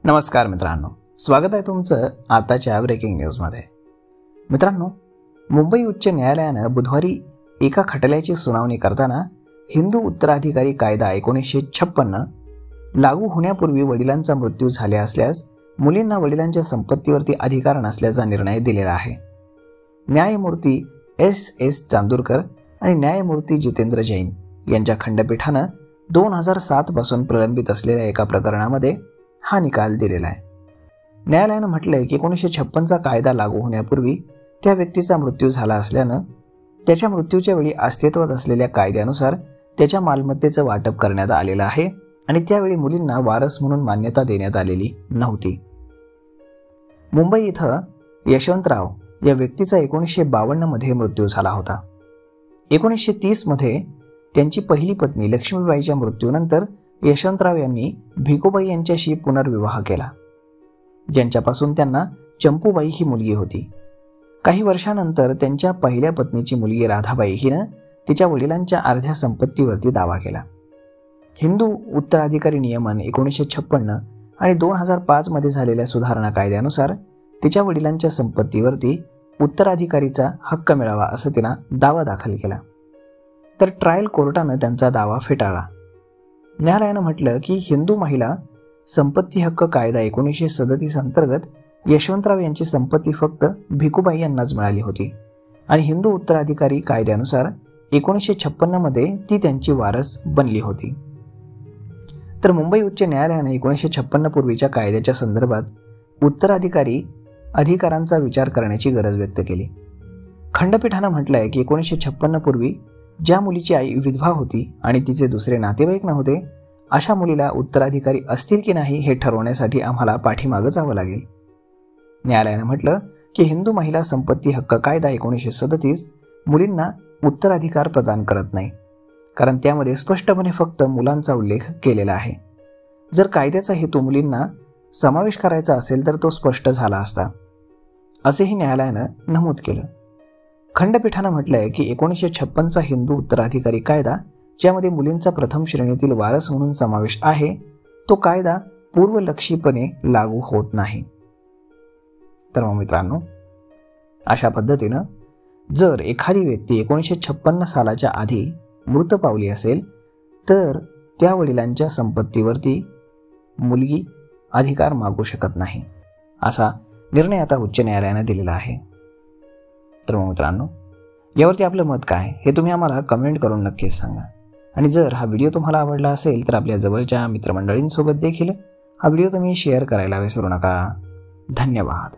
नमस्कार मित्रांनो, स्वागत आहे तुमचं आताच्या ब्रेकिंग न्यूजमध्ये। मित्रांनो, मुंबई उच्च न्यायालयानं बुधवारी एका खटल्याची सुनावणी करताना हिंदू उत्तराधिकारी कायदा 1956 लागू होण्यापूर्वी वडिलांचा मृत्यू झाला असल्यास मुलींना वडिलांच्या संपत्तीवरती अधिकार नसल्याचा निर्णय दिलेला आहे। न्यायमूर्ती S.S. चांदूरकर आणि न्यायमूर्ती जितेंद्र जैन यांच्या खंडपीठानं 2007 पासून प्रलंबित असलेल्या एका प्रकरणामध्ये हा निकाल दिलेला आहे। न्यायालयानं म्हटलंय की 1956चा कायदा लागू होण्यापूर्वी त्या व्यक्तीचा मृत्यू झाला असल्यानं त्याच्या मृत्यूच्या वेळी अस्तित्वात असलेल्या कायद्यानुसार त्याच्या मालमत्तेचं वाटप करण्यात आलेलं आहे आणि त्यावेळी मुलींना वारस म्हणून मान्यता देण्यात आलेली नव्हती। मुंबई इथं यशवंतराव या व्यक्तीचा 1952 मध्ये मृत्यू झाला होता। 1930 मध्ये त्यांची पहिली पत्नी लक्ष्मीबाईच्या मृत्यूनंतर यशवंतराव यांनी भिकोबाई यांच्याशी पुनर्विवाह केला, ज्यांच्यापासून त्यांना चंपूबाई ही मुलगी होती। काही वर्षानंतर त्यांच्या पहिल्या पत्नीची मुलगी राधाबाई हिनं तिच्या वडिलांच्या अर्ध्या संपत्तीवरती दावा केला। हिंदू उत्तराधिकारी नियमन 1956 आणि 2005 मध्ये झालेल्या सुधारणा कायद्यानुसार तिच्या वडिलांच्या संपत्तीवरती उत्तराधिकारीचा हक्क मिळावा असं तिनं दावा दाखल केला, तर ट्रायल कोर्टानं त्यांचा दावा फेटाळला। न्यायालयानं म्हटलं की हिंदू महिला संपत्ती हक्क कायदा 1937 अंतर्गत यशवंतराव यांची संपत्ती फक्त भिकुबाई यांनाच मिळाली होती आणि हिंदू उत्तराधिकारी कायद्यानुसार 1956 मध्ये ती त्यांची वारस बनली होती। तर मुंबई उच्च न्यायालयाने 1956 पूर्वीच्या कायद्याच्या संदर्भात उत्तराधिकारी अधिकारांचा विचार करण्याची गरज व्यक्त केली। खंडपीठानं म्हटलंय की 1956 पूर्वी ज्या मुलीची आई विधवा होती आणि तिचे दुसरे नातेवाईक नव्हते, अशा मुलीला उत्तराधिकारी असतील की नाही हे ठरवण्यासाठी आम्हाला पाठीमागं जावं लागेल। न्यायालयानं म्हटलं की हिंदू महिला संपत्ती हक्क कायदा 1937 मुलींना उत्तराधिकार प्रदान करत नाही, कारण त्यामध्ये स्पष्टपणे फक्त मुलांचा उल्लेख केलेला आहे। जर कायद्याचा हेतू मुलींना समावेश करायचा असेल तर तो स्पष्ट झाला असता, असेही न्यायालयानं नमूद केलं। खंडपीठानं म्हटलंय की 1956चा हिंदू उत्तराधिकारी कायदा, ज्यामध्ये मुलींचा प्रथम श्रेणीतील वारस म्हणून समावेश आहे, तो कायदा पूर्वलक्षीपणे लागू होत नाही। तर मग मित्रांनो, अशा पद्धतीनं जर एखादी व्यक्ती 1956 सालाच्या आधी मृत पावली असेल तर त्या वडिलांच्या संपत्तीवरती मुलगी अधिकार मागू शकत नाही, असा निर्णय आता उच्च न्यायालयाने दिलेला आहे। तर मग मित्रांनो, यावरती आपलं मत काय हे तुम्ही आम्हाला कमेंट करून नक्कीच सांगा आणि जर हा व्हिडिओ तुम्हाला आवडला असेल तर आपल्या जवळच्या मित्रमंडळींसोबत देखील हा व्हिडिओ तुम्ही शेअर करायला विसरू नका। धन्यवाद।